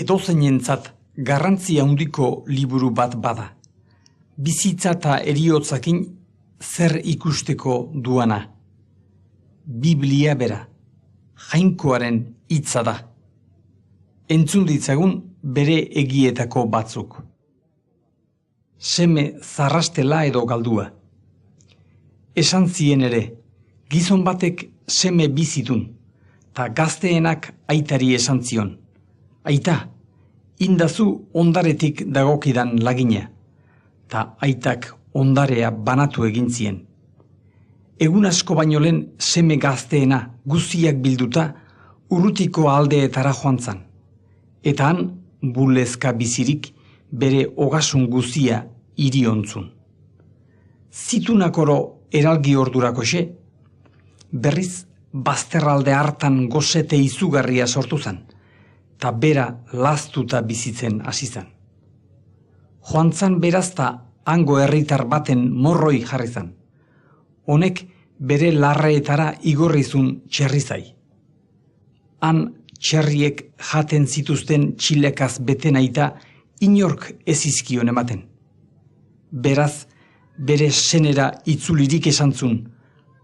Edozeinentzat garrantzi handiko liburu bat bada. Bizitza eta heriotzakin zer ikusteko duana. Biblia bera, Jainkoaren hitza da. Entzun ditzagun bere egietako batzuk. Seme zarrastela edo galdua. Esan zien ere, gizon batek seme bizitun, ta gazteenak aitari esan zion. Aita, indazu ondaretik dagokidan lagina, ta aitak ondarea banatu egin zien. Egun asko baino lehen seme gazteena guztiak bilduta urrutiko aldeetara joan zan. Eta han bulezka bizirik bere ogasun guztia iriontzun. Zitunakoro eralgi ordurakoxe, berriz bazterralde hartan gozete izugarria sortu zan, ta bera laztuta bizitzen hasi zan. Joan zan berazta hango herritar baten morroi jarri zan. Honek bere larreetara igorrizun txerrizai. Han txerriek jaten zituzten txilekaz betenaita inork ez izkion ematen. Beraz, bere senera itzulirik esantzun,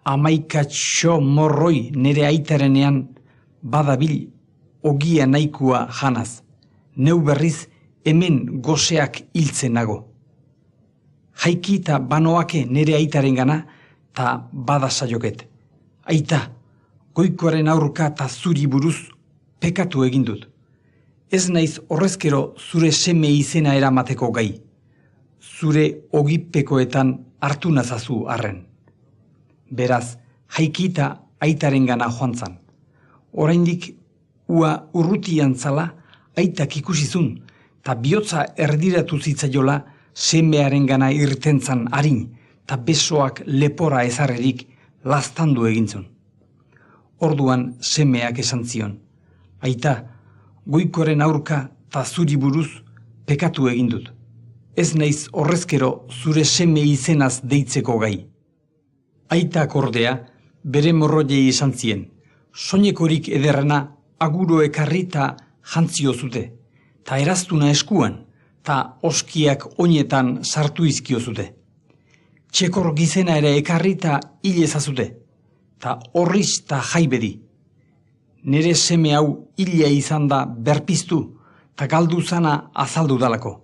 11 morroi nere aitarenean badabil ogia nahikua janaz, neu berriz hemen goseak hiltzen nago. Jaiki eta banoake nere aitaren gana, ta bada saioket. Aita, goikoaren aurka eta zuri buruz pekatu egin dut. Ez naiz horrezkero zure seme izena eramateko gai. Zure ogipekoetan hartu nazazu arren. Beraz, jaiki eta aitaren gana joan zan. Oraindik ua urrutian zala, aitak ikusizun, ta bihotza erdiratu zitzaiola semearen gana irtentzan harin, ta besoak lepora ezarrerik laztandu egintzun. Orduan semeak esan zion, aita, goikoren aurka ta zuri buruz pekatu egin dut. Ez naiz horrezkero zure seme izenaz deitzeko gai. Aitak ordea bere morroiei esan zien, soinekorik ederrena aguro ekarri ta jantzio zute, ta eraztuna eskuan, ta oskiak oinetan sartu izkio zute. Txekor gizena ere ekarri ta hil ezazute, ta horriz ta jaibedi. Nere seme hau hila izan da berpiztu, ta galdu zana azaldu dalako,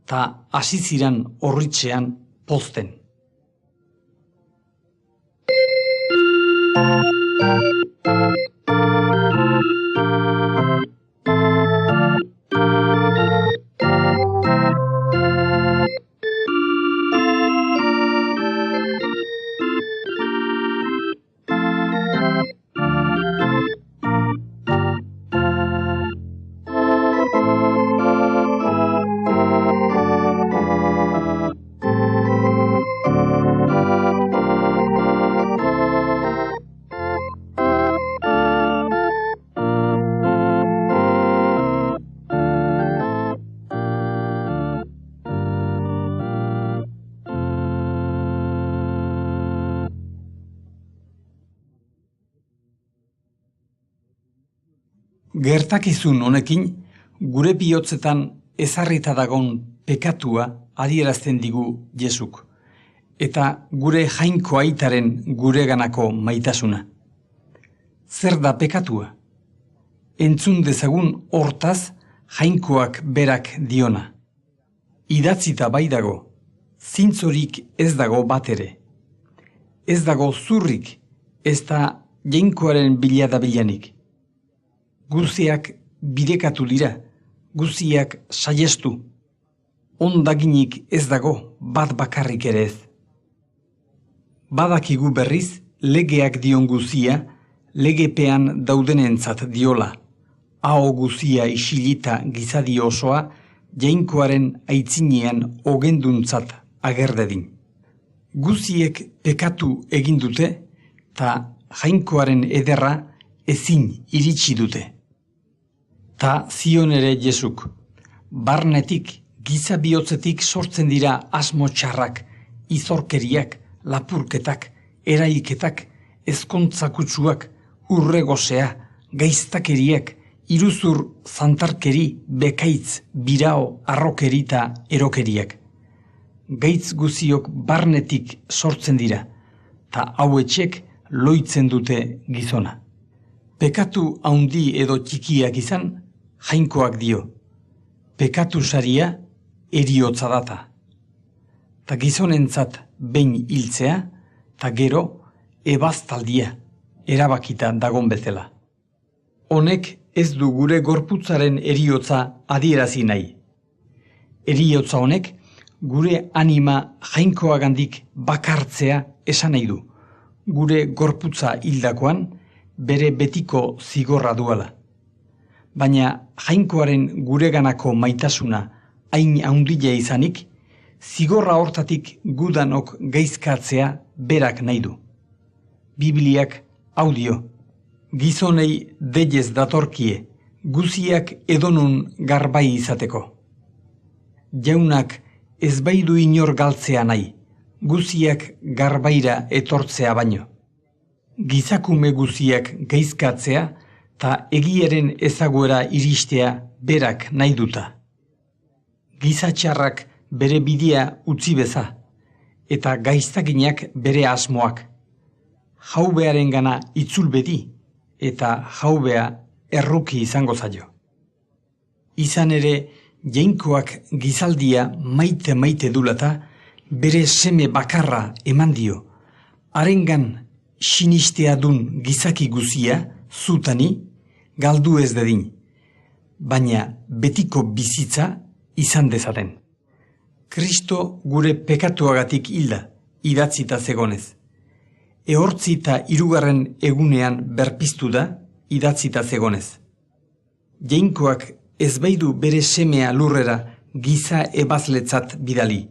ta hasi ziran horritzean pozten. Gertakizun honekin, gure bihotzetan ezarrita dagon pekatua adierazten digu Jesuk, eta gure jainko aitaren gureganako maitasuna. Zer da pekatua? Entzun dezagun hortaz jainkoak berak diona. Idatzita bai dago, zintzorik ez dago bat ere. Ez dago zurrik, ez da jainkoaren bilada bilanik. Guziak birekatu dira, guziak saiestu. Ondaginik ez dago bat bakarrik ere ez. Badakigu berriz, legeak dion guzia, legepean daudenentzat diola. Aho guzia isilita gizadi osoa, jainkoaren aitzinean ogenduntzat agerdedin. Guziek pekatu egin dute, ta jainkoaren ederra ezin iritsi dute. Ta zion ere Jesuk, barnetik, giza bihotzetik sortzen dira asmo txarrak, izorkeriak, lapurketak, eraiketak, ezkontzakutsuak, urregosea, gaiztakeriak, iruzur zantarkeri, bekaitz, birao, arrokeri eta erokeriak. Gaitz guziok barnetik sortzen dira, ta hauetxek loitzen dute gizona. Pekatu haundi edo txikiak izan, jainkoak dio. Pekatu saria eriotza data. Ta gizonentzat behin hiltzea, ta gero ebaztaldia, erabakita dagon bezala. Honek ez du gure gorputzaren eriotza adierazi nahi. Eriotza honek gure anima jainkoagandik bakartzea esan nahi du. Gure gorputza hildakoan bere betiko zigorra duela. Baina jainkoaren gureganako maitasuna hain haundila izanik, zigorra hortatik gudanok gaizkatzea berak nahi du. Bibliak hau dio, gizonei deiez datorkie, guziak edonun garbai izateko. Jaunak ez baidu inor galtzea nahi, guziak garbaira etortzea baino. Gizakume guziak gaizkatzea ta egiaren ezaguera iristea berak nahi duta. Gizatxarrak bere bidea utzi beza, eta gaiztaginak bere asmoak. Jaubearen gana itzul bedi, eta jaubea erruki izango zaio. Izan ere, jainkoak gizaldia maite dulata, bere seme bakarra eman dio. Harengan sinistea dun gizaki guzia, zutani, galdu ez dedin, baina betiko bizitza izan dezaten. Kristo gure pekatuagatik hilda, idatzita zegonez. Ehortzi eta 3. egunean berpiztu da, idatzita zegonez. Jainkoak ez baidu bere semea lurrera giza ebazletzat bidali.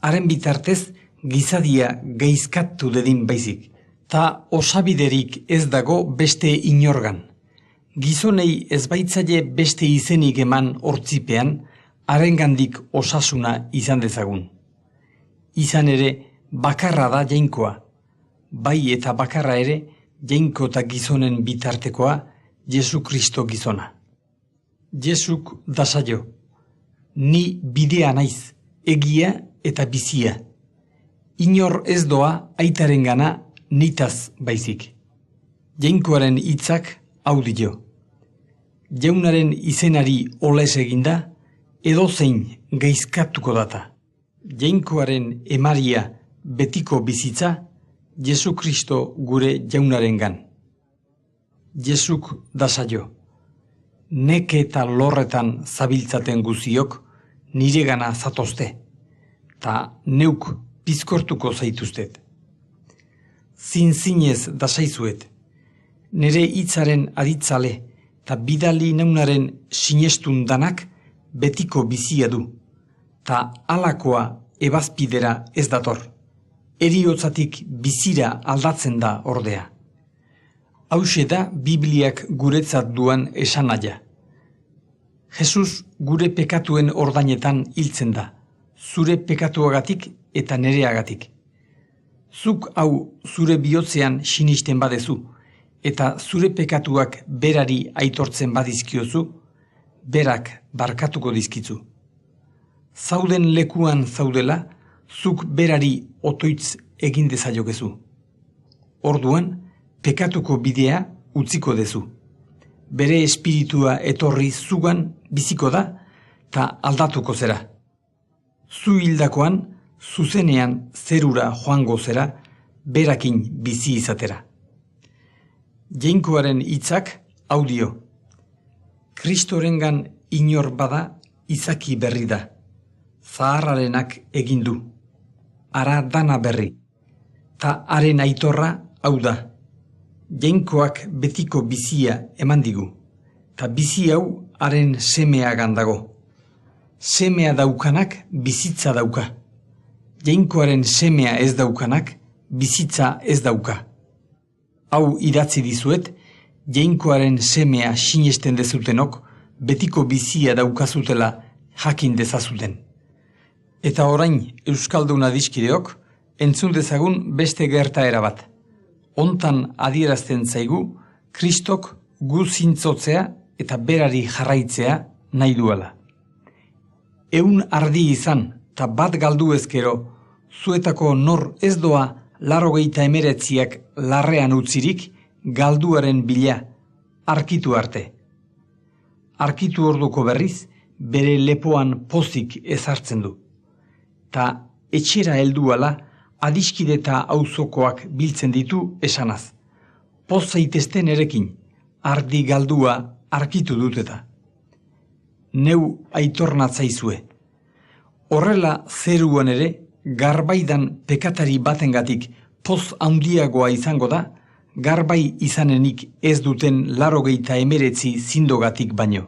Haren bitartez gizadia gaizkatu dedin baizik. Ta osabiderik ez dago beste inorgan. Gizonei ez baitzaile beste izenik eman hortzipean, harengandik osasuna izan dezagun. Izan ere, bakarra da jainkoa. Bai eta bakarra ere, jainko eta gizonen bitartekoa, Jesu Kristo gizona. Jesuk da saio. Ni bidea naiz, egia eta bizia. Inor ez doa aitarengana nitaz baizik. Jainkoaren hitzak hau dio. Jaunaren izenari oles eginda, edozein gaizkatuko data. Jainkoaren emaria betiko bizitza, Jesu Kristo gure jaunarengan. Jesuk da saio. Neke eta lorretan zabiltzaten guziok niregana zatozte, ta neuk pizkortuko zaituztet. Zinez da saizuet, nere hitzaren aditzale ta bidali neunaren sinestun danak betiko bizia du, ta alakoa ebazpidera ez dator, eriotzatik bizira aldatzen da ordea. Hauxe da Bibliak guretzat duan esanaia. Jesus gure pekatuen ordainetan hiltzen da, zure pekatuagatik eta nereagatik. Zuk hau zure bihotzean sinisten badezu, eta zure pekatuak berari aitortzen badizkiozu, berak barkatuko dizkizu. Zauden lekuan zaudela, zuk berari otoitz egin dezaiokezu. Orduan, pekatuko bidea utziko dezu. Bere espiritua etorri zugan biziko da, eta aldatuko zera. Zu hildakoan, zuzenean zerura joango zera, berakin bizi izatera. Jainkoaren hitzak audio. Kristorengan inor bada izaki berri da. Zaharrarenak egin du. Ara dana berri. Ta haren aitorra hau da. Jainkoak betiko bizia eman digu. Ta bizi hau haren semeagan dago. Semea daukanak bizitza dauka. Jainkoaren semea ez daukanak bizitza ez dauka. Hau idatzi dizuet, jainkoaren semea sinesten dezutenok betiko bizia daukazutela jakin dezazuten. Eta orain Euskaldun adiskideok, entzun dezagun beste gertaera bat. Hontan adierazten zaigu, Kristok gu zintzotzea eta berari jarraitzea nahi duela. 100 ardi izan, eta bat galdu ezkero, zuetako nor ez doa 99 larrean utzirik galduaren bila, arkitu arte. Arkitu orduko berriz, bere lepoan pozik ezartzen du. Ta etxera helduala, adiskide eta auzokoak biltzen ditu esanaz. Poz zaitezten erekin, ardi galdua arkitu duteta. Neu aitornatzaizue. Horrela zeruan ere, garbaidan pekatari batengatik poz handiagoa izango da, garbai izanenik ez duten 99 zindogatik baino.